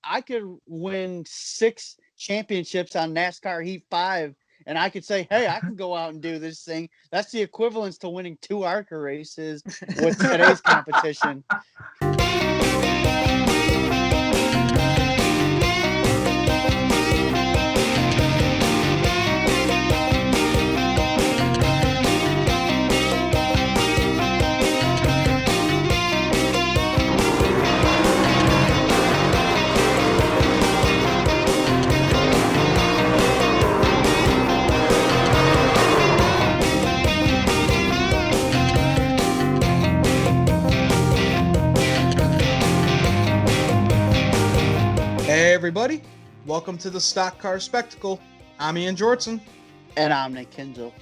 I could win 6 championships on NASCAR Heat 5, and I could say, hey, I can go out and do this thing. That's the equivalence to winning 2 ARCA races with today's competition. Hey everybody, welcome to the Stock Car Spectacle. I'm Ian Jortson. And I'm Nick Kinzel.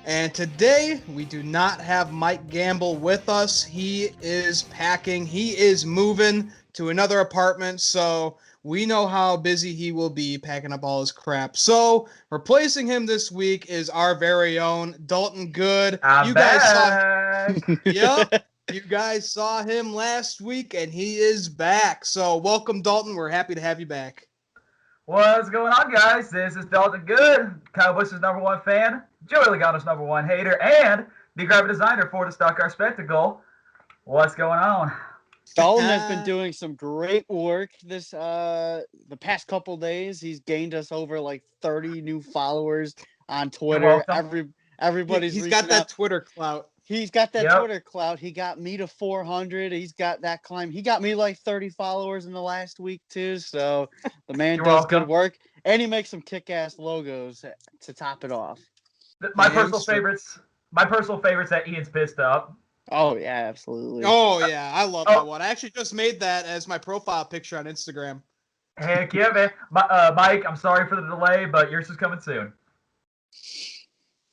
And today we do not have Mike Gamble with us. He is packing, he is moving to another apartment, so we know how busy he will be packing up all his crap. So replacing him this week is our very own Dalton Good. I'm back. Yep. You guys saw him last week, and he is back. So welcome, Dalton. We're happy to have you back. What's going on, guys? This is Dalton Good, Kyle Busch's #1 fan, Joey Logano's #1 hater, and the graphic designer for the Stock Car Spectacle. What's going on? Dalton has been doing some great work this the past couple days. He's gained us over like 30 new followers on Twitter. Everybody's he's got that Twitter clout. He's got that Twitter clout. He got me to 400. He's got that climb. He got me like 30 followers in the last week too. So the man does good work, and he makes some kick-ass logos to top it off. My personal favorites that Ian's pissed up. Oh yeah, absolutely. Oh yeah, I love that one. I actually just made that as my profile picture on Instagram. Heck yeah, man. Mike, I'm sorry for the delay, but yours is coming soon.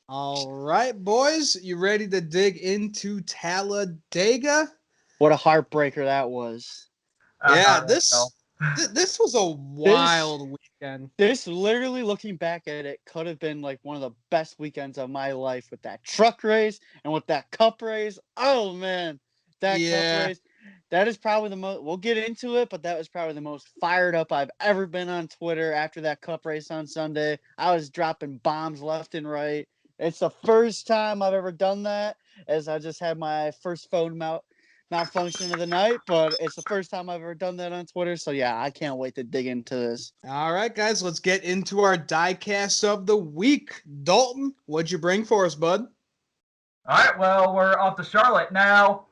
All right, boys, you ready to dig into Talladega? What a heartbreaker that was. Yeah, this was a wild weekend. This, literally looking back at it, could have been like one of the best weekends of my life with that truck race and with that cup race. Oh man, that cup race. That is probably the most, we'll get into it, but that was probably the most fired up I've ever been on Twitter after that cup race on Sunday. I was dropping bombs left and right. It's the first time I've ever done that, as I just had my first phone malfunction of the night, but it's the first time I've ever done that on Twitter. So yeah, I can't wait to dig into this. All right, guys, let's get into our diecast of the week. Dalton, what'd you bring for us, bud? All right, well, we're off to Charlotte now.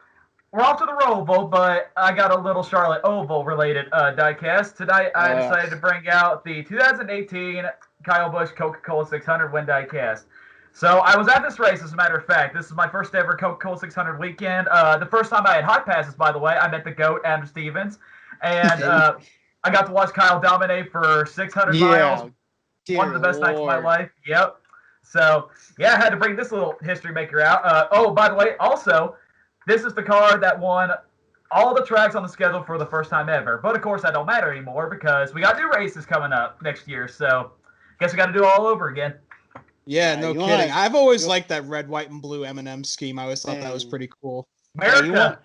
We're off to the Roval, but I got a little Charlotte Oval related diecast. Tonight I decided to bring out the 2018 Kyle Busch Coca-Cola 600 win diecast. So I was at this race, as a matter of fact. This is my first ever Coca-Cola 600 weekend. The first time I had hot passes, by the way. I met the GOAT, Adam Stevens. And I got to watch Kyle dominate for 600 miles. One of the best nights of my life. Yep. So, yeah, I had to bring this little history maker out. By the way, also, this is the car that won all the tracks on the schedule for the first time ever. But, of course, that don't matter anymore because we got new races coming up next year. So, guess we got to do it all over again. Yeah, no kidding. I've always liked that red, white, and blue M&M scheme. I always thought that was pretty cool. America.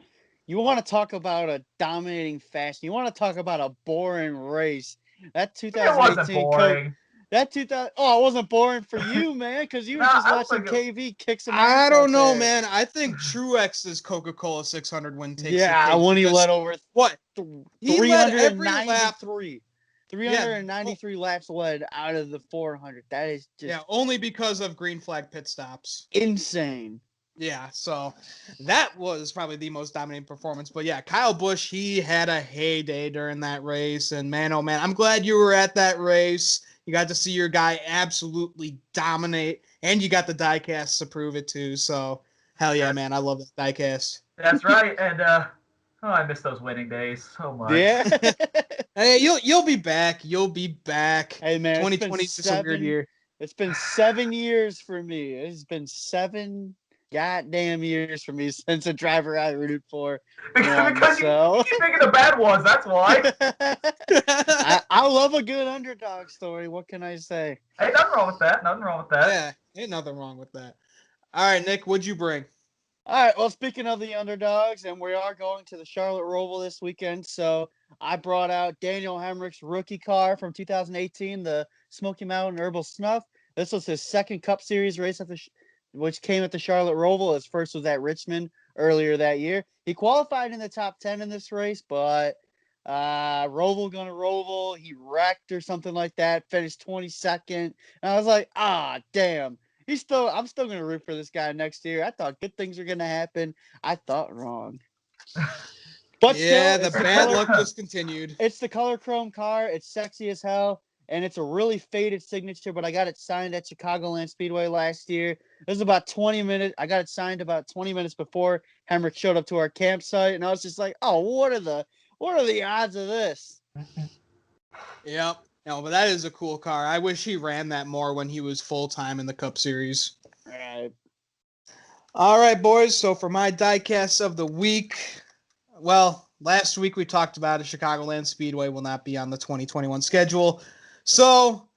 You want to talk about a dominating fashion. You want to talk about a boring race. That 2018 boring. It wasn't boring for you, man, because you were just watching KV kick some ass. I don't know, man. I think Truex's Coca-Cola 600 win takes. Yeah, when he led over what? He led every lap. 393 laps led out of the 400. That is just only because of green flag pit stops. Insane. Yeah, so that was probably the most dominating performance. But yeah, Kyle Busch, he had a heyday during that race. And man, oh man, I'm glad you were at that race. You got to see your guy absolutely dominate. And you got the diecast to prove it too. So hell yeah, man. I love that diecast. That's right. And I miss those winning days so much. Yeah. Hey, you'll be back. You'll be back. Hey man, 2020 is a weird year. It's been 7 years for me. It's been 7 goddamn years for me since a driver I rooted for. Because you keep thinking the bad ones. That's why. I love a good underdog story. What can I say? Hey, nothing wrong with that. Nothing wrong with that. Yeah, ain't nothing wrong with that. All right, Nick, what'd you bring? All right. Well, speaking of the underdogs, and we are going to the Charlotte Roval this weekend, so I brought out Daniel Hemrick's rookie car from 2018, the Smoky Mountain Herbal Snuff. This was his second Cup Series race which came at the Charlotte Roval. His first was at Richmond earlier that year. He qualified in the top 10 in this race, but Roval gonna Roval. He wrecked or something like that. Finished 22nd, and I was like, damn. I'm still gonna root for this guy next year. I thought good things were gonna happen. I thought wrong. But yeah, still, the bad luck just continued. It's the color chrome car. It's sexy as hell, and it's a really faded signature. But I got it signed at Chicagoland Speedway last year. It was about 20 minutes. I got it signed about 20 minutes before Hemrick showed up to our campsite, and I was just like, "Oh, what are the odds of this?" Yep. No, but that is a cool car. I wish he ran that more when he was full-time in the Cup Series. All right, boys. So for my diecast of the week, well, last week we talked about it. Chicagoland Speedway will not be on the 2021 schedule. So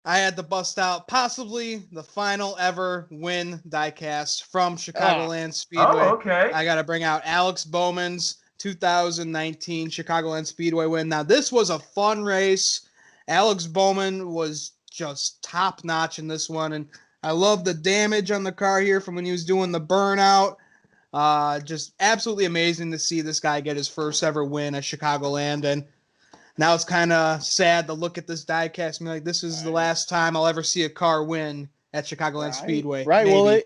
I had to bust out possibly the final ever win diecast from Chicagoland Speedway. Oh, okay. I got to bring out Alex Bowman's 2019 Chicagoland Speedway win. Now, this was a fun race. Alex Bowman was just top notch in this one, and I love the damage on the car here from when he was doing the burnout. Just absolutely amazing to see this guy get his first ever win at Chicagoland, and now it's kind of sad to look at this diecast and be like, this is the last time I'll ever see a car win at Chicagoland Speedway. Right. Maybe. Well,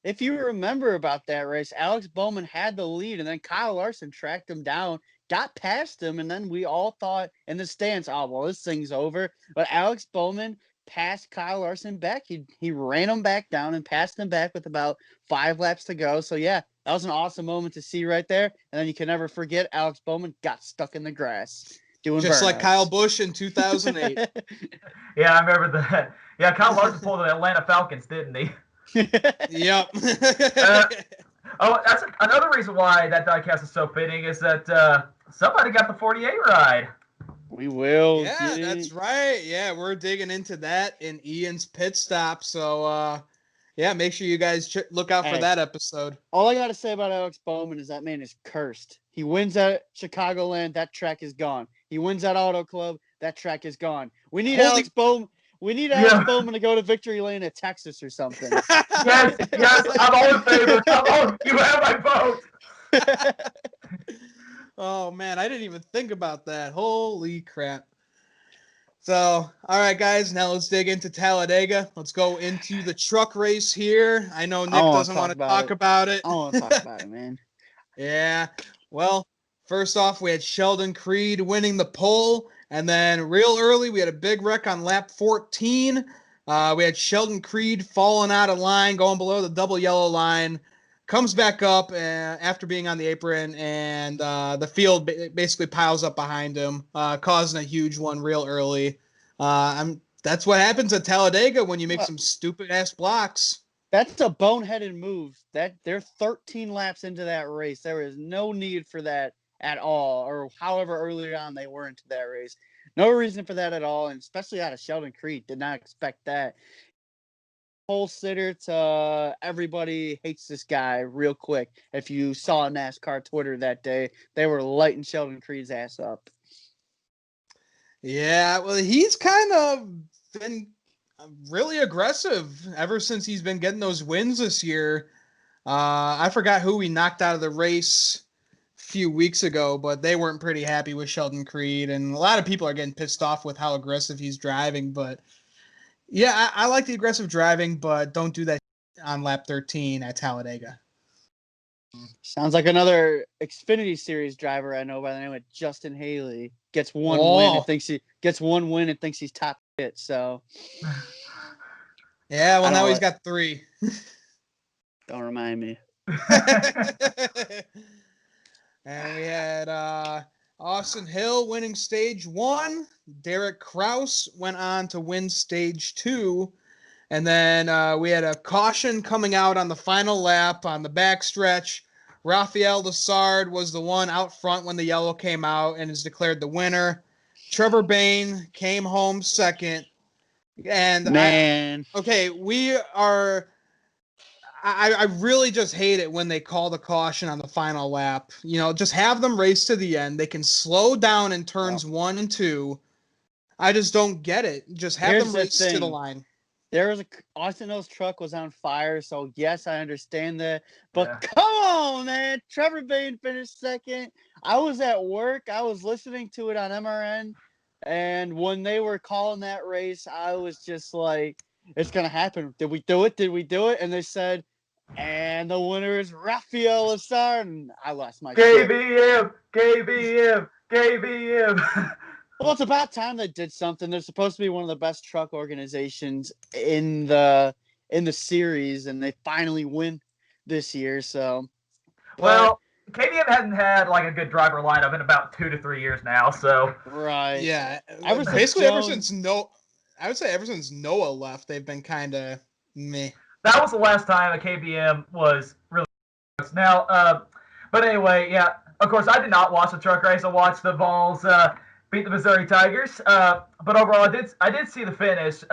if you remember about that race, Alex Bowman had the lead, and then Kyle Larson tracked him down, got past him, and then we all thought in the stands, oh, well, this thing's over. But Alex Bowman passed Kyle Larson back. He ran him back down and passed him back with about 5 laps to go. So, yeah, that was an awesome moment to see right there. And then you can never forget Alex Bowman got stuck in the grass. Just like Kyle Busch in 2008. Yeah, I remember that. Yeah, Kyle Larson pulled the Atlanta Falcons, didn't he? Yep. That's another reason why that diecast is so fitting is that somebody got the 48 ride. We will. Yeah, that's right. Yeah, we're digging into that in Ian's pit stop. So, yeah, make sure you guys look out for that episode. All I got to say about Alex Bowman is that man is cursed. He wins at Chicagoland, that track is gone. He wins at Auto Club, that track is gone. We need Alex Bowman. We need Alex Bowman to go to Victory Lane at Texas or something. Yes, I'm all in favor. You have my vote. Oh, man, I didn't even think about that. Holy crap. So, all right, guys, now let's dig into Talladega. Let's go into the truck race here. I know Nick doesn't want to talk about it. I don't want to talk about it, man. Yeah. Well, first off, we had Sheldon Creed winning the pole. And then real early, we had a big wreck on lap 14. We had Sheldon Creed falling out of line, going below the double yellow line. Comes back up after being on the apron, and the field basically piles up behind him, causing a huge one real early. That's what happens at Talladega when you make some stupid-ass blocks. That's a boneheaded move. That they're 13 laps into that race. There is no need for that at all, or however early on they were into that race. No reason for that at all, and especially out of Sheldon Creed. Did not expect that. Pole sitter to everybody hates this guy real quick. If you saw NASCAR Twitter that day, they were lighting Sheldon Creed's ass up. Yeah, well, he's kind of been really aggressive ever since he's been getting those wins this year. I forgot who he knocked out of the race a few weeks ago, but they weren't pretty happy with Sheldon Creed, and a lot of people are getting pissed off with how aggressive he's driving. But yeah, I like the aggressive driving, but don't do that on lap 13 at Talladega. Sounds like another Xfinity Series driver I know by the name of Justin Haley gets one win and thinks he's top hit. So yeah, well now he's got 3. Don't remind me. And we had Austin Hill winning stage 1. Derek Kraus went on to win stage 2. And then we had a caution coming out on the final lap on the backstretch. Rafael Lessard was the one out front when the yellow came out and is declared the winner. Trevor Bayne came home second. And man, we are. I really just hate it when they call the caution on the final lap. You know, just have them race to the end. They can slow down in turns 1 and 2. I just don't get it. Just have Here's them race the to the thing. line. Austin Hill's truck was on fire, so yes, I understand that. But Yeah. come on, man. Trevor Bayne finished second. I was at work. I was listening to it on MRN. And when they were calling that race, I was just like, it's going to happen. Did we do it? Did we do it? And they said, and the winner is Rafael Lessard. And I lost my shit. KBM. Well, it's about time they did something. They're supposed to be one of the best truck organizations in the series, and they finally win this year. So, well, KBM hasn't had like a good driver lineup in about 2 to 3 years now. So right, yeah, ever basically since I would say ever since Noah left, they've been kind of meh. that was the last time a KBM was really close. Now, but anyway, yeah. Of course, I did not watch the truck race. I watched the Vols beat the Missouri Tigers. But overall, I did see the finish.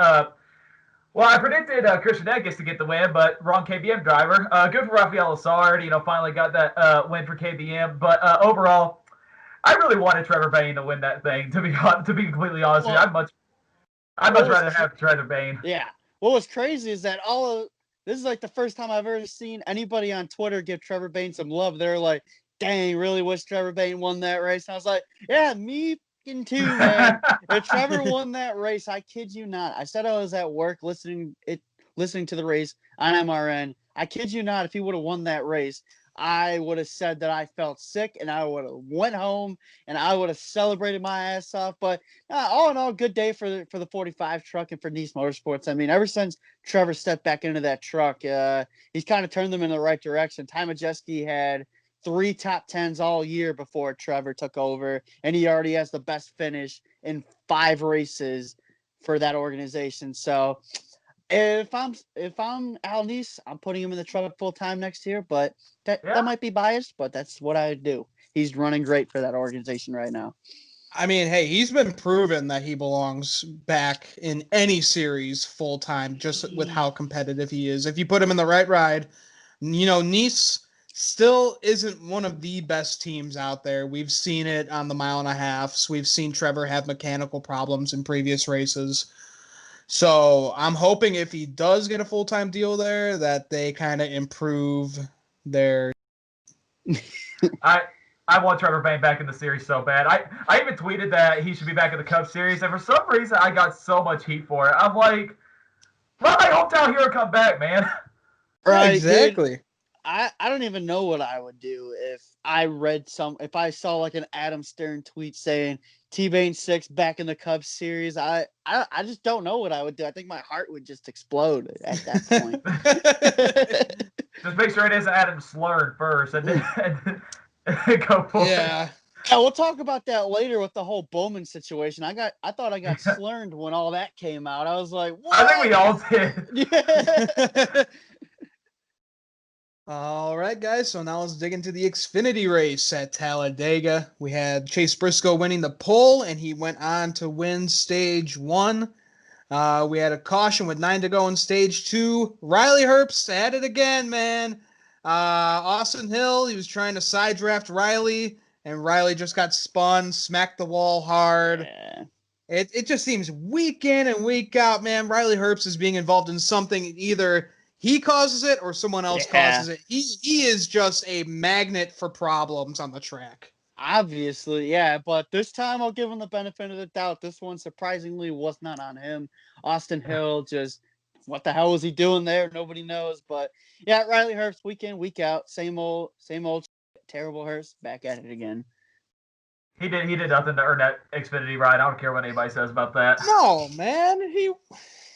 Well, I predicted Christian Eckes to get the win, but wrong KBM driver. Good for Rafael Lessard. Finally got that win for KBM. But overall, I really wanted Trevor Bayne to win that thing. To be completely honest with you, I'd much rather have Trevor Bayne. Yeah. What was crazy is that this is like the first time I've ever seen anybody on Twitter give Trevor Bayne some love. They're like, dang, really wish Trevor Bayne won that race. And I was like, yeah, me too, man. If Trevor won that race, I kid you not. I said I was at work listening to the race on MRN. I kid you not, if he would have won that race, I would have said that I felt sick and I would have went home and I would have celebrated my ass off. But all in all, good day for the 45 truck and for Nice Motorsports. I mean, ever since Trevor stepped back into that truck, he's kind of turned them in the right direction. Ty Majeski had 3 top 10s all year before Trevor took over, and he already has the best finish in 5 races for that organization. So if I'm Al Nice, I'm putting him in the truck full time next year, but that might be biased, but that's what I do. He's running great for that organization right now. I mean, hey, he's been proven that he belongs back in any series full time, just with how competitive he is. If you put him in the right ride, Nice still isn't one of the best teams out there. We've seen it on the mile and a halfs. We've seen Trevor have mechanical problems in previous races. So I'm hoping if he does get a full-time deal there, that they kind of improve their. I want Trevor Bayne back in the series so bad. I even tweeted that he should be back in the Cup Series, and for some reason I got so much heat for it. I'm like, let my hometown hero come back, man. Right, exactly. Dude, I don't even know what I would do if I saw like an Adam Stern tweet saying T-Bane 6 back in the Cubs series. I just don't know what I would do. I think my heart would just explode at that point. Just make sure it isn't Adam Slurred first, and then go for it. Yeah, we'll talk about that later with the whole Bowman situation. I thought I got slurred when all that came out. I was like, what? I think we all did. Yeah. All right, guys. So now let's dig into the Xfinity race at Talladega. We had Chase Briscoe winning the pole, and he went on to win stage 1. We had a caution with 9 to go in stage 2. Riley Herbst had it again, man. Austin Hill, he was trying to side draft Riley, and Riley just got spun, smacked the wall hard. Yeah. It just seems week in and week out, man. Riley Herbst is being involved in something either he causes it or someone else causes it. He is just a magnet for problems on the track. Obviously, yeah, but this time I'll give him the benefit of the doubt. This one surprisingly was not on him. Austin Hill just, what the hell was he doing there? Nobody knows. But yeah, Riley Herbst, week in, week out, same old terrible Herbst, back at it again. He did nothing to earn that Xfinity ride. I don't care what anybody says about that. No, man,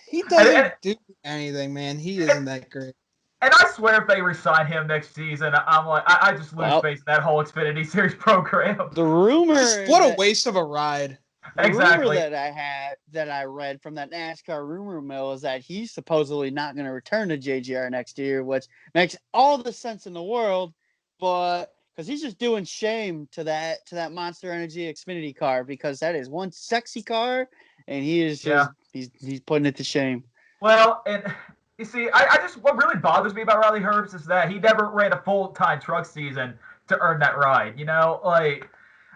he doesn't do anything, man. He isn't that great. And I swear if they resign him next season, I'm like, I just lose faith in that whole Xfinity Series program. The rumor... What a waste of a ride. The rumor that I read from that NASCAR rumor mill is that he's supposedly not going to return to JGR next year, which makes all the sense in the world, but... because he's just doing shame to that Monster Energy Xfinity car, because that is one sexy car, and he is just he's putting it to shame. Well, and You see, I just what really bothers me about Riley Herbst is that he never ran a full-time truck season to earn that ride. Like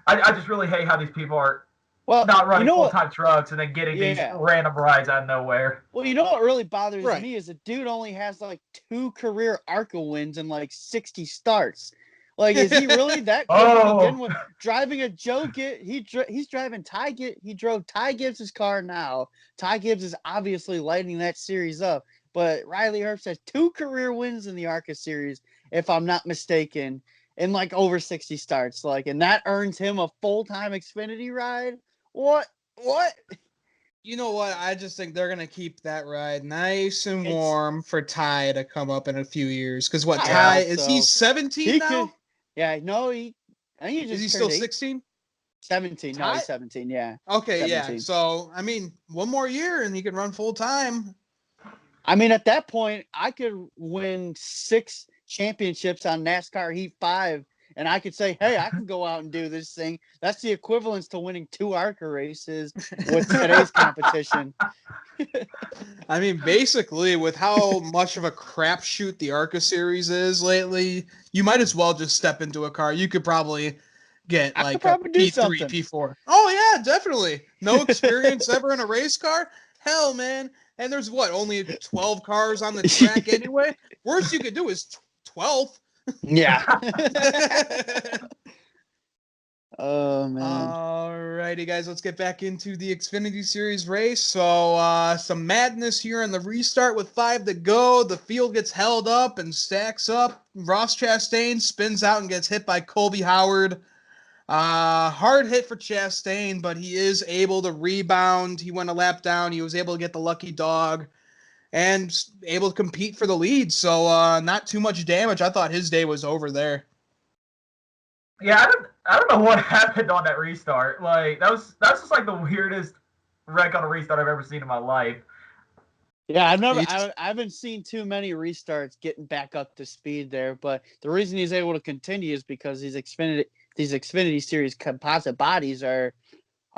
I just really hate how these people are Well, not you running know what? full-time trucks and then getting these Yeah. random rides out of nowhere. Well, you know what really bothers Right. me is the dude only has like 2 career ARCA wins and like 60 starts. Like, is he really that good to begin with? Driving a he's driving he drove Ty Gibbs' car now. Ty Gibbs is obviously lighting that series up. But Riley Herbst has 2 career wins in the ARCA series, if I'm not mistaken, and like over 60 starts. Like, and that earns him a full-time Xfinity ride. What? You know what? I just think they're gonna keep that ride nice and It's warm for Ty to come up in a few years. Because what I Ty hope is so. he 17 He now? could, yeah, no, I think he Is just he turned still 16? 17. No, Ty? he's 17. Yeah. Okay, yeah. 17. So I mean, one more year and he can run full time. I mean, at that point, I could win 6 championships on NASCAR Heat 5, and I could say, hey, I can go out and do this thing. That's the equivalence to winning 2 ARCA races with today's competition. I mean, basically, with how much of a crapshoot the ARCA series is lately, you might as well just step into a car. You could probably get I could like a probably do P3, something. P4. Oh, yeah, definitely. No experience ever in a race car? Hell, man. And there's what, only 12 cars on the track anyway? Worst you could do is 12th. Yeah. Oh, man. Alrighty, guys, let's get back into the Xfinity Series race. So, some madness here in the restart with 5 to go. The field gets held up and stacks up. Ross Chastain spins out and gets hit by Colby Howard. Hard hit for Chastain, but he is able to rebound. He went a lap down. He was able to get the lucky dog and able to compete for the lead. So, not too much damage. I thought his day was over there. Yeah, I don't know what happened on that restart. Like that's just like the weirdest wreck on a restart I've ever seen in my life. Yeah, I haven't seen too many restarts getting back up to speed there, but the reason he's able to continue is because these Xfinity Series composite bodies are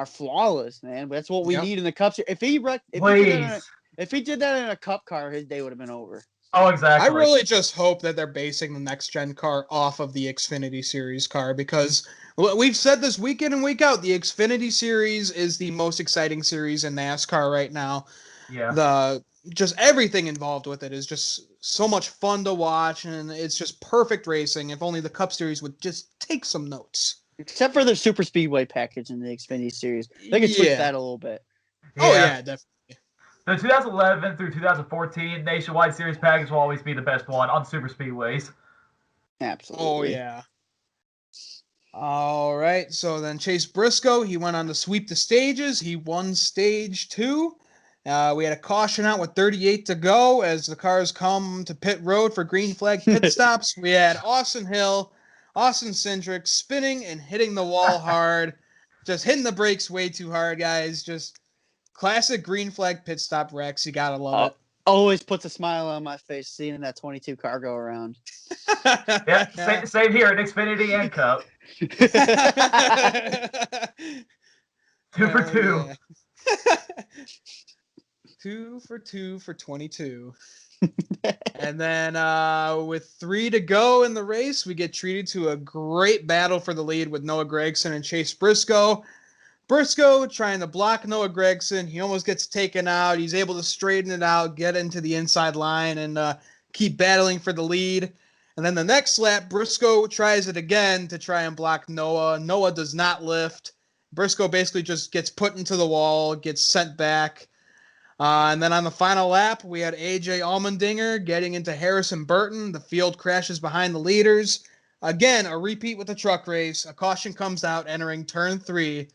flawless, man. That's what we need in the Cup Series. If he did that in a Cup car, his day would have been over. Oh, exactly. I really just hope that they're basing the next gen car off of the Xfinity Series car because we've said this week in and week out, the Xfinity Series is the most exciting series in NASCAR right now. Yeah. Just everything involved with it is just so much fun to watch, and it's just perfect racing. If only the Cup Series would just take some notes. Except for the super speedway package in the Xfinity Series, they could tweak that a little bit. Oh yeah, definitely. The 2011 through 2014 Nationwide Series package will always be the best one on super speedways. Absolutely. Oh yeah. All right, so then Chase Briscoe, he went on to sweep the stages. He won stage 2. We had a caution out with 38 to go as the cars come to pit road for green flag pit stops. We had Austin Hill, Austin Cindric spinning and hitting the wall hard, just hitting the brakes way too hard, guys. Just classic green flag pit stop wrecks. You gotta love it. Always puts a smile on my face seeing that 22 car go around. Yeah, same here in Xfinity and Cup. 2 for 2. Yeah. 2 for 2 for 22. And then with 3 to go in the race, we get treated to a great battle for the lead with Noah Gragson and Chase Briscoe. Briscoe trying to block Noah Gragson. He almost gets taken out. He's able to straighten it out, get into the inside line, and keep battling for the lead. And then the next lap, Briscoe tries it again to try and block Noah. Noah does not lift. Briscoe basically just gets put into the wall, gets sent back. And then on the final lap, we had AJ Allmendinger getting into Harrison Burton. The field crashes behind the leaders. Again, a repeat with the truck race. A caution comes out entering turn 3.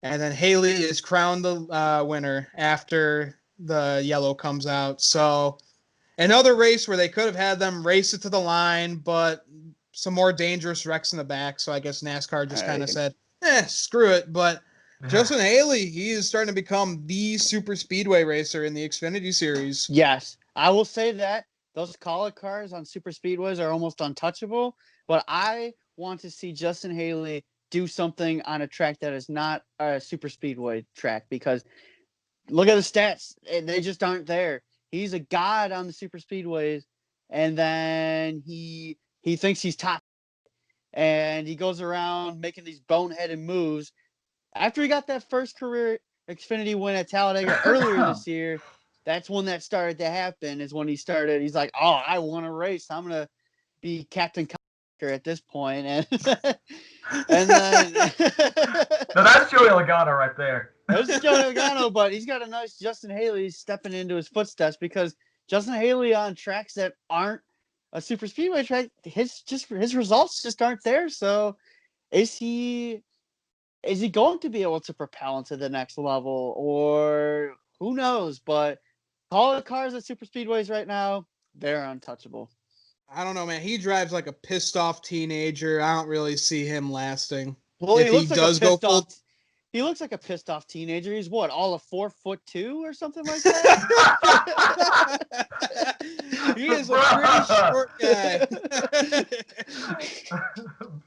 And then Haley is crowned the winner after the yellow comes out. So another race where they could have had them race it to the line, but some more dangerous wrecks in the back. So I guess NASCAR just kind of said, screw it. But Justin Haley, he is starting to become the super speedway racer in the Xfinity Series. Yes, I will say that those collet cars on super speedways are almost untouchable, but I want to see Justin Haley do something on a track that is not a super speedway track because look at the stats. They just aren't there. He's a god on the super speedways, and then he thinks he's top, and he goes around making these boneheaded moves. After he got that first career Xfinity win at Talladega earlier this year, that's when that started to happen. Is when he started. He's like, "Oh, I want to race. I'm gonna be Captain Cocker at this point," and and then No, that's Joey Logano right there. That's Joey Logano, but he's got a nice Justin Haley stepping into his footsteps because Justin Haley on tracks that aren't a super speedway track, his results just aren't there. So is he going to be able to propel into the next level, or who knows? But all the cars at super speedways right now, they're untouchable. I don't know, man. He drives like a pissed off teenager. I don't really see him lasting. Well, if he looks like does a pissed go full. off. He looks like a pissed off teenager. He's what, all of 4'2" or something like that? He is a pretty short guy.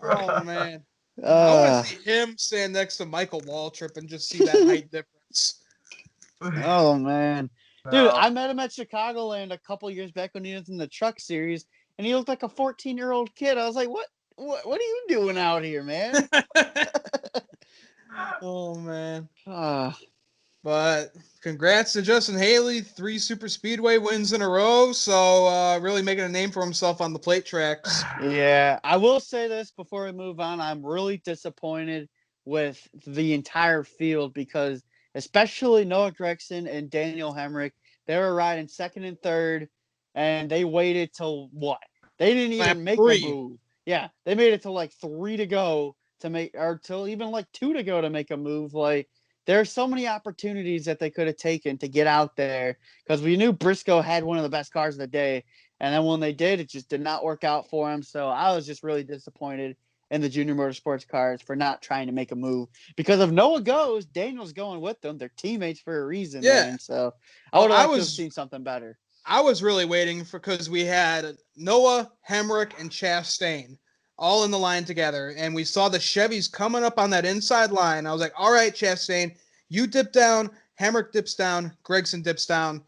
Oh man. I want to see him stand next to Michael Waltrip and just see that height difference. Oh man. Dude, I met him at Chicagoland a couple years back when he was in the truck series, and he looked like a 14-year-old kid. I was like, what are you doing out here, man? Oh man. But congrats to Justin Haley, 3 super speedway wins in a row. So really making a name for himself on the plate tracks. Yeah, I will say this before we move on. I'm really disappointed with the entire field because especially Noah Gragson and Daniel Hemrick, they were riding second and third, and they waited till what? They didn't even make a move. Yeah, they made it to like 3 to go to make, or till even like 2 to go to make a move. Like, there are so many opportunities that they could have taken to get out there because we knew Briscoe had one of the best cars of the day. And then when they did, it just did not work out for him. So I was just really disappointed in the Junior Motorsports cars for not trying to make a move. Because if Noah goes, Daniel's going with them. They're teammates for a reason. Yeah. Man. So I would have seen something better. I was really waiting for, because we had Noah, Hemrick, and Chastain all in the line together, and we saw the Chevys coming up on that inside line. I was like, all right, Chastain, you dip down, Hemrick dips down, Gragson dips down.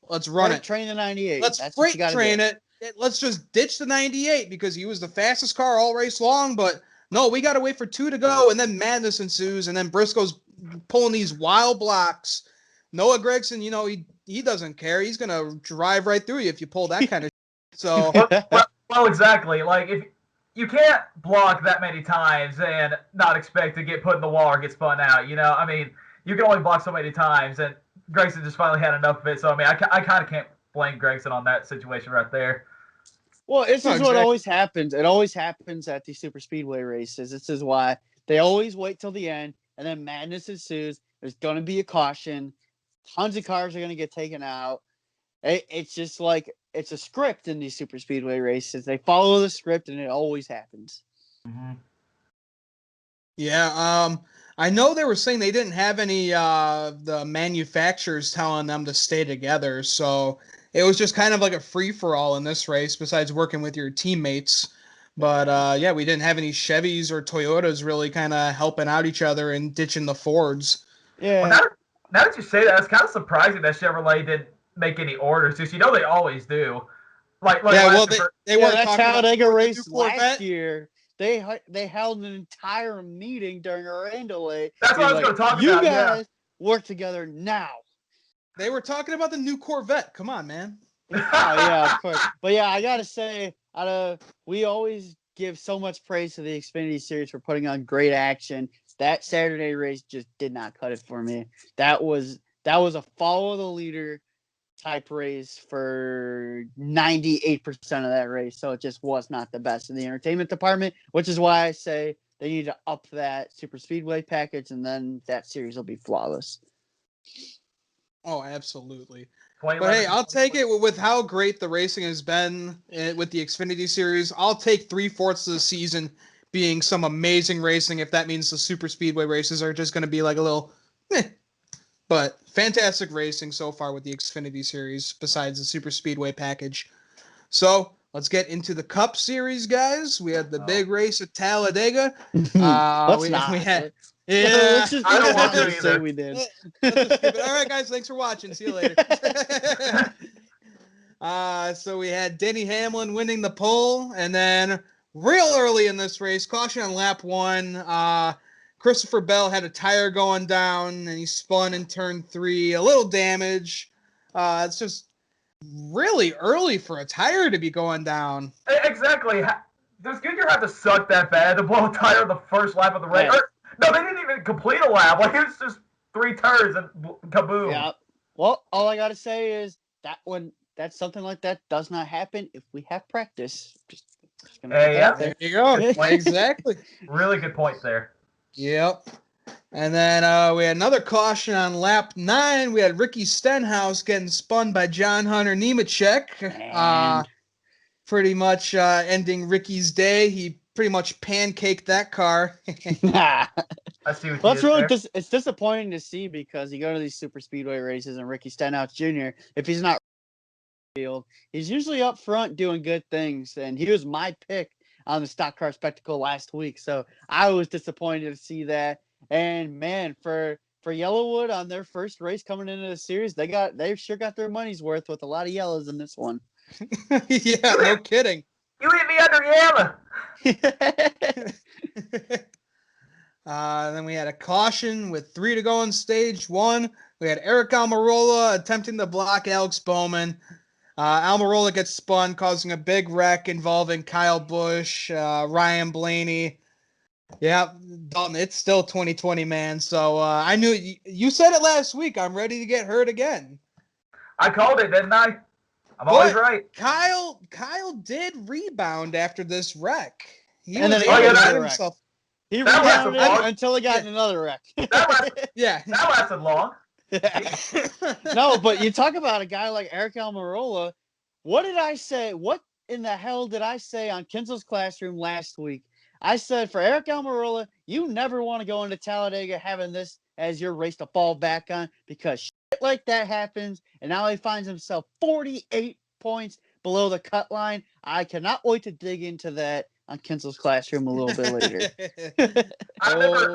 Let's run it. Train the 98. Let's freight train it. Let's just ditch the 98 because he was the fastest car all race long. But no, we got to wait for 2 to go, and then madness ensues, and then Briscoe's pulling these wild blocks. Noah Gragson, he doesn't care. He's gonna drive right through you if you pull that kind of shit. So well, exactly. Like, if you can't block that many times and not expect to get put in the wall or get spun out. I mean, you can only block so many times, and Gragson just finally had enough of it. So, I mean, I kind of can't blame Gragson on that situation right there. Well, this is what always happens. It always happens at these super speedway races. This is why they always wait till the end, and then madness ensues. There's going to be a caution. Tons of cars are going to get taken out. It's just like it's a script in these super speedway races. They follow the script, and it always happens. Mm-hmm. Yeah, I know they were saying they didn't have any the manufacturers telling them to stay together, so it was just kind of like a free-for-all in this race, besides working with your teammates. But yeah, we didn't have any Chevys or Toyotas really kind of helping out each other and ditching the Fords. Yeah. Well, now that you say that, it's kind of surprising that Chevrolet didn't make any orders, because they always do. Like yeah, well, they weren't that talking Talladega about race last year. They held an entire meeting during a rain delay. That's what I was going to talk about. You guys work together now. They were talking about the new Corvette. Come on, man. Oh, yeah, of course. But yeah, I gotta say, we always give so much praise to the Xfinity Series for putting on great action. That Saturday race just did not cut it for me. That was a follow the leader type race for 98% of that race. So it just was not the best in the entertainment department, which is why I say they need to up that super speedway package, and then that series will be flawless. Oh, absolutely. But hey, I'll take it with how great the racing has been with the Xfinity Series. I'll take 3/4 of the season being some amazing racing, if that means the super speedway races are just going to be like a little But fantastic racing so far with the Xfinity Series, besides the super speedway package. So let's get into the Cup Series, guys. We had the big race at Talladega. Let's not. Yeah, I don't want to say we did. All right, guys, thanks for watching. See you later. So we had Denny Hamlin winning the pole, and then real early in this race, caution on lap 1. Christopher Bell had a tire going down, and he spun in turn 3. A little damage. It's just really early for a tire to be going down. Exactly. Does Goodyear have to suck that bad to blow a tire on the first lap of the race? Yeah. No, they didn't even complete a lap. Like, it was just 3 turns and kaboom. Yeah. Well, all I gotta say is that when that's something like that does not happen if we have practice. Just gonna put that out There you go. Exactly. Really good points there. Yep. And then we had another caution on lap 9. We had Ricky Stenhouse getting spun by John Hunter Nemechek. Pretty much ending Ricky's day. He pretty much pancaked that car. Nah. I see what Well, you did there. it's disappointing to see because you go to these super speedway races and Ricky Stenhouse Jr., if he's not field, he's usually up front doing good things, and he was my pick on the stock car spectacle last week. So I was disappointed to see that. And man, for Yellowwood on their first race coming into the series, they sure got their money's worth with a lot of yellows in this one. Yeah, no kidding. You hit me under yellow. Then we had a caution with 3 to go in stage 1. We had Eric Almirola attempting to block Alex Bowman. Almirola gets spun, causing a big wreck involving Kyle Busch, Ryan Blaney. Yeah, Dalton, it's still 2020, man. So I knew you said it last week. I'm ready to get hurt again. I called it, didn't I? I'm always right. Kyle did rebound after this wreck. He rebounded until he got in another wreck. That lasted long. No, but you talk about a guy like Eric Almirola. What did I say? What in the hell did I say on Kinsel's Classroom last week? I said for Eric Almirola, you never want to go into Talladega having this as your race to fall back on because shit like that happens, and now he finds himself 48 points below the cut line. I cannot wait to dig into that on Kinsel's Classroom a little bit later. I remember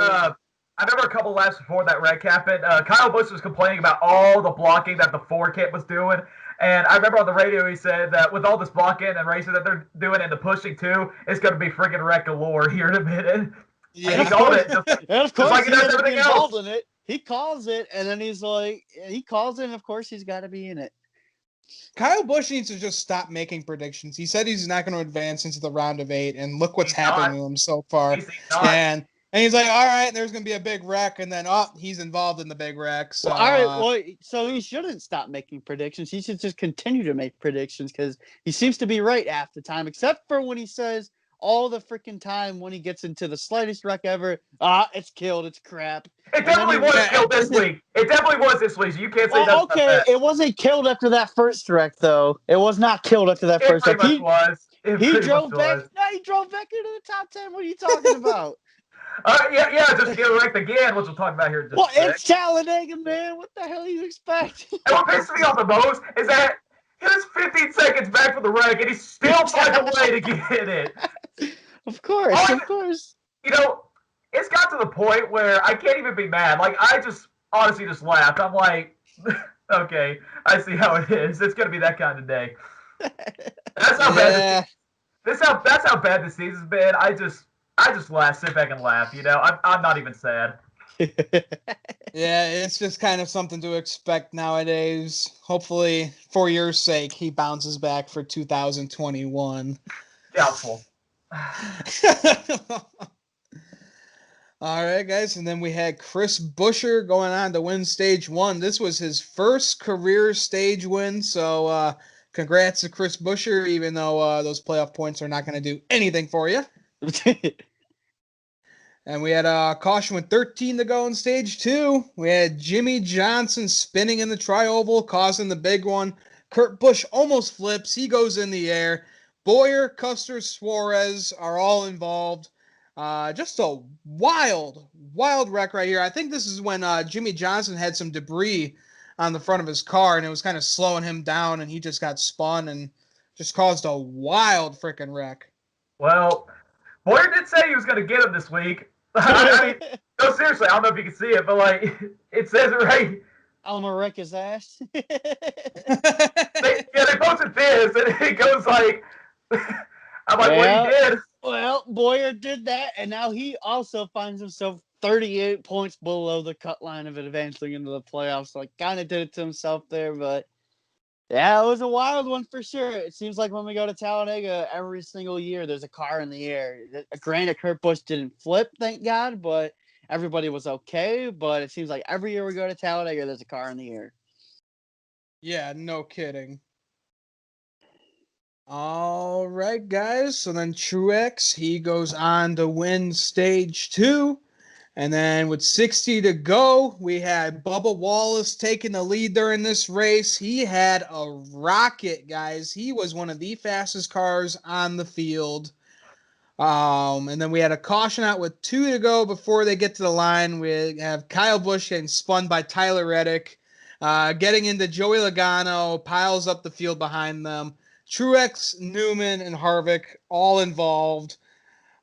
a couple laps before that wreck happened, Kyle Busch was complaining about all the blocking that the Ford kit was doing. And I remember on the radio he said that with all this blocking and racing that they're doing and the pushing too, it's going to be freaking wreck galore here in a minute. Yeah, and he called it. And of course, like he does everything else. In it. He calls it, and then he's like, he calls it, and of course he's got to be in it. Kyle Busch needs to just stop making predictions. He said he's not going to advance into the round of 8, and look what's happened to him so far. And he's like, all right, there's going to be a big wreck, and then, he's involved in the big wreck. So, all right, so he shouldn't stop making predictions. He should just continue to make predictions because he seems to be right half the time, except for when he says all the freaking time when he gets into the slightest wreck ever, it's killed, it's crap. It definitely was killed this week. It definitely was this week, so you can't say that's okay, not it wasn't killed after that first wreck, though. It was not killed after that first wreck. He drove back. No, he drove back into the top 10. What are you talking about? Just get wrecked again, which we'll talk about here in just a sec. It's Talladega, man. What the hell do you expect? And what pisses me off the most is that he was 15 seconds back from the wreck, and he still finds a way to get it. Of course. You know, it's got to the point where I can't even be mad. Like, I just honestly just laughed. I'm like, okay, I see how it is. It's going to be that kind of day. That's how bad that's how bad this season's been. I just laugh, sit back and laugh. You know, I'm not even sad. Yeah, it's just kind of something to expect nowadays. Hopefully, for your sake, he bounces back for 2021. Doubtful. All right, guys, and then we had Chris Buescher going on to win Stage 1. This was his first career stage win, so congrats to Chris Buescher, even though those playoff points are not going to do anything for you. And we had a caution with 13 to go in Stage 2. We had Jimmy Johnson spinning in the tri-oval, causing the big one. Kurt Busch almost flips. He goes in the air. Boyer, Custer, Suarez are all involved. Just a wild wreck right here. I think this is when Jimmy Johnson had some debris on the front of his car, and it was kind of slowing him down, and he just got spun and just caused a wild freaking wreck. Well, Boyer did say he was going to get him this week. I mean, no, seriously, I don't know if you can see it, but like it says it right I'm gonna wreck his ass. They posted this, and it goes like, I'm like, well, he well, did. well, Boyer did that, and now he also finds himself 38 points below the cut line of advancing into the playoffs. Like, kind of did it to himself there, but yeah, it was a wild one for sure. It seems like when we go to Talladega every single year, there's a car in the air. Granted, Kurt Busch didn't flip, thank God, but everybody was okay. But it seems like every year we go to Talladega, there's a car in the air. Yeah, no kidding. All right, guys. So then Truex, he goes on to win stage 2. And then with 60 to go, we had Bubba Wallace taking the lead during this race. He had a rocket, guys. He was one of the fastest cars on the field. And then we had a caution out with 2 to go before they get to the line. We have Kyle Busch getting spun by Tyler Reddick. Getting into Joey Logano, piles up the field behind them. Truex, Newman, and Harvick all involved.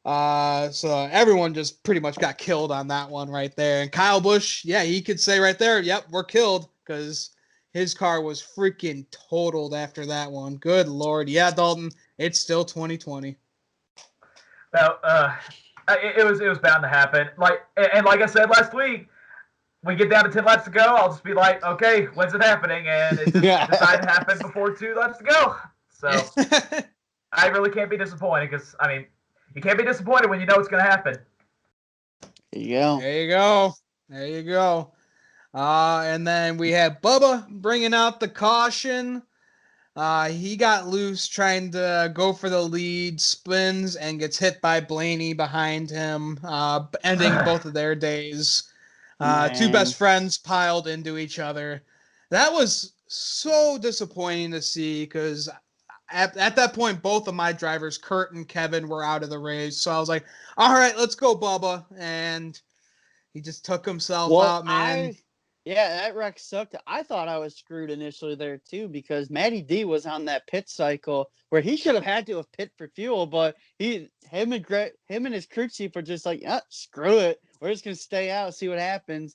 So everyone just pretty much got killed on that one right there. And Kyle Busch, yeah, he could say right there, yep, we're killed, because his car was freaking totaled after that one. Good Lord. Yeah, Dalton, it's still 2020. Well, it was bound to happen. And like I said last week, we get down to 10 laps to go, I'll just be like, okay, when's it happening? And it just decided to happen before 2 laps to go. So I really can't be disappointed, because, I mean, you can't be disappointed when you know it's going to happen. There you go. There you go. There you go. And then we have Bubba bringing out the caution. He got loose trying to go for the lead, spins, and gets hit by Blaney behind him, ending both of their days. Two best friends piled into each other. That was so disappointing to see, because at that point, both of my drivers, Kurt and Kevin, were out of the race. So I was like, all right, let's go, Bubba. And he just took himself out, man. Yeah, that wreck sucked. I thought I was screwed initially there too, because Matty D was on that pit cycle where he should have had to have pit for fuel, but him and his crew chief are just like, screw it, we're just gonna stay out, see what happens.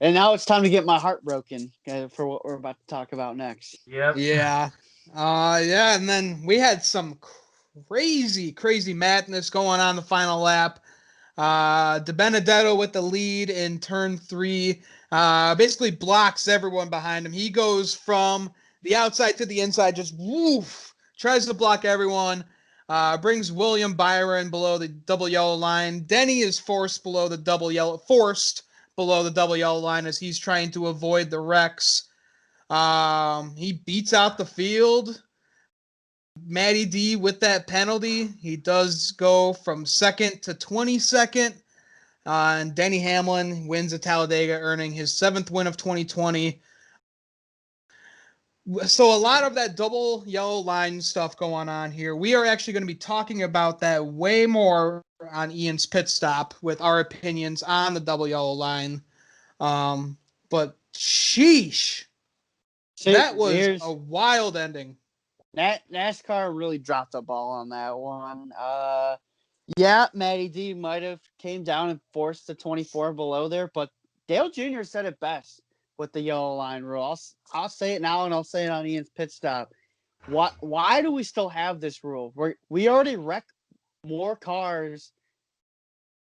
And now it's time to get my heart broken for what we're about to talk about next. Yep. Yeah. Yeah, and then we had some crazy madness going on the final lap. De Benedetto with the lead in turn 3, basically blocks everyone behind him. He goes from the outside to the inside, just woof, tries to block everyone, brings William Byron below the double yellow line. Denny is forced below the double yellow line as he's trying to avoid the wrecks. He beats out the field. Matty D with that penalty. He does go from second to 22nd. And Denny Hamlin wins at Talladega, earning his 7th win of 2020. So a lot of that double yellow line stuff going on here. We are actually going to be talking about that way more on Ian's pit stop with our opinions on the double yellow line. But sheesh, that was a wild ending. NASCAR really dropped the ball on that one. Yeah, Matty D might have came down and forced the 24 below there, but Dale Jr. said it best with the yellow line rule. I'll say it now, and I'll say it on Ian's pit stop. Why do we still have this rule? We already wreck more cars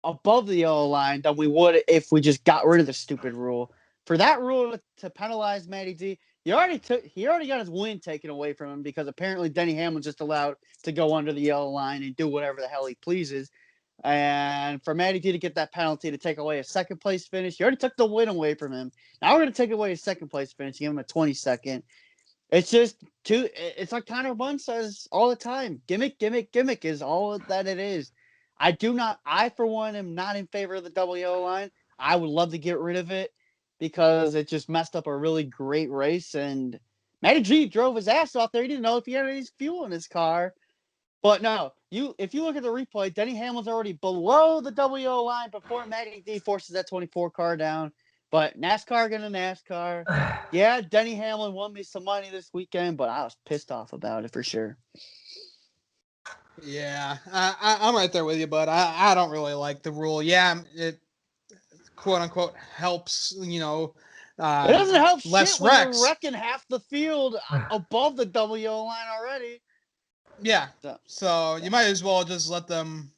above the yellow line than we would if we just got rid of the stupid rule. For that rule to penalize Matty D, he already got his win taken away from him, because apparently Denny Hamlin's just allowed to go under the yellow line and do whatever the hell he pleases. And for Matty D to get that penalty to take away a second place finish, he already took the win away from him. Now we're going to take away his second place finish, give him a 22nd. It's just it's like Connor Bunn says all the time. Gimmick is all that it is. I for one am not in favor of the double yellow line. I would love to get rid of it, because it just messed up a really great race. And Matty G drove his ass off there. He didn't know if he had any fuel in his car. But no, if you look at the replay, Denny Hamlin's already below the double yellow line before Matty D forces that 24 car down. But NASCAR gonna NASCAR. Yeah, Denny Hamlin won me some money this weekend, but I was pissed off about it for sure. Yeah, I'm right there with you, but I don't really like the rule. Yeah, it quote unquote helps, It doesn't help less shit when wrecks. you're wrecking half the field above the double yellow line already. Yeah. So you might as well just let them,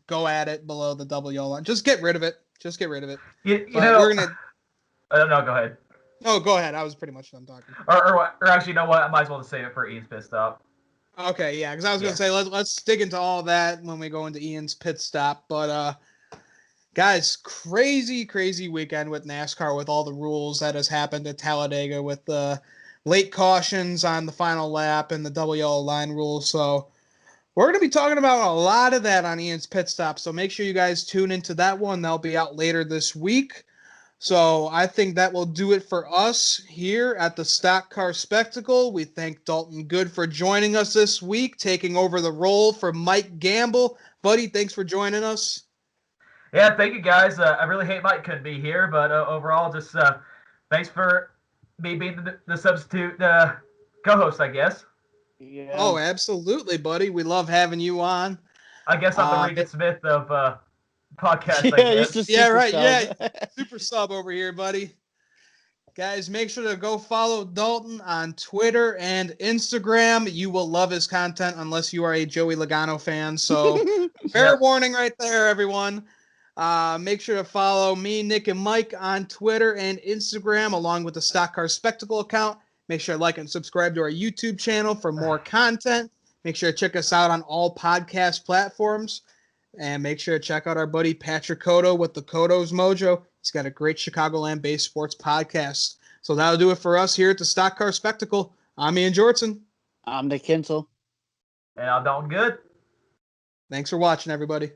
go at it below the double yellow line. Just get rid of it. You But know, we're gonna. no, go ahead. Oh, go ahead. I was pretty much done talking. Or actually, you know what? I might as well just save it for Ian's pit stop. Okay, yeah, because I was gonna say let's dig into all that when we go into Ian's pit stop. But guys, crazy weekend with NASCAR with all the rules that has happened at Talladega with the late cautions on the final lap and the double yellow line rule. So we're going to be talking about a lot of that on Ian's pit stop. So make sure you guys tune into that one. That'll be out later this week. So I think that will do it for us here at the Stock Car Spectacle. We thank Dalton Good for joining us this week, taking over the role for Mike Gamble. Buddy, thanks for joining us. Yeah, thank you guys. I really hate Mike couldn't be here, but overall, just thanks for me being the substitute co-host, I guess. Yeah. Oh, absolutely, buddy. We love having you on. I guess I'm the Regan Smith of podcast. Yeah, I guess. he's Yeah, right. Sub. Yeah, super sub over here, buddy. Guys, make sure to go follow Dalton on Twitter and Instagram. You will love his content unless you are a Joey Logano fan. So fair warning right there, everyone. Make sure to follow me, Nick, and Mike on Twitter and Instagram, along with the Stock Car Spectacle account. Make sure to like and subscribe to our YouTube channel for more content. Make sure to check us out on all podcast platforms. And make sure to check out our buddy Patrick Cotto with the Cotto's Mojo. He's got a great Chicagoland-based sports podcast. So that'll do it for us here at the Stock Car Spectacle. I'm Ian Jortson. I'm Nick Kinsel. And I'm Dalton Good. Thanks for watching, everybody.